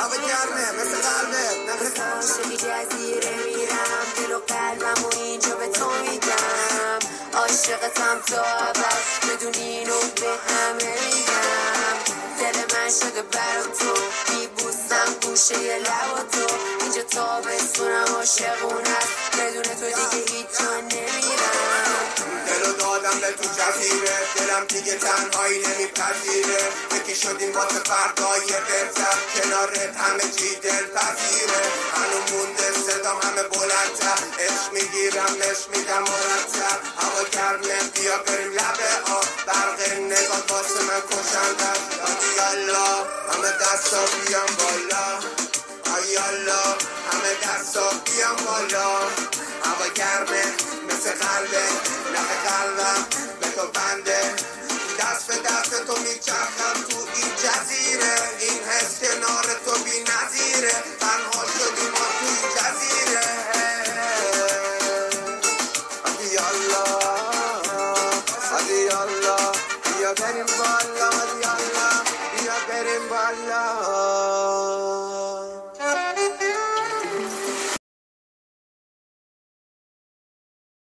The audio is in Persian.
هوا گرمه مثل قلبه نفس شدی جزیره میرم دل و قلبم و اینجا به تو میدم عاشقتم تا ابد بدون اینو به همه میگم دل من شده برا تو میبوسم گوشه ی لب تو اینجا تابستونم عاشقونت بدون تو دیگه هیچ جا نمیرم دلو دادم به تو جزیره دلم دیگه تنهایی نمیپذیره یکی شدیم واسه فردای بهتر کنارت همه چی دلپذیره هنو مونده صدام همه بلندتر عشق میگیرم عشق میدم مرتب هوا گرمه بیا بریم لبه آب برق نگاه واسه من کشنده یالا همه دستا بیام بالا یالا همه دستا بیام بالا هوا گرمه مثل قلبه نخ قلبم به تو بنده دست به دست تو میچرخم تو این جزیره این حس کنار تو بی نظیره تنها شدیم ما تو این جزیره یالا یالا بیا بریم بالا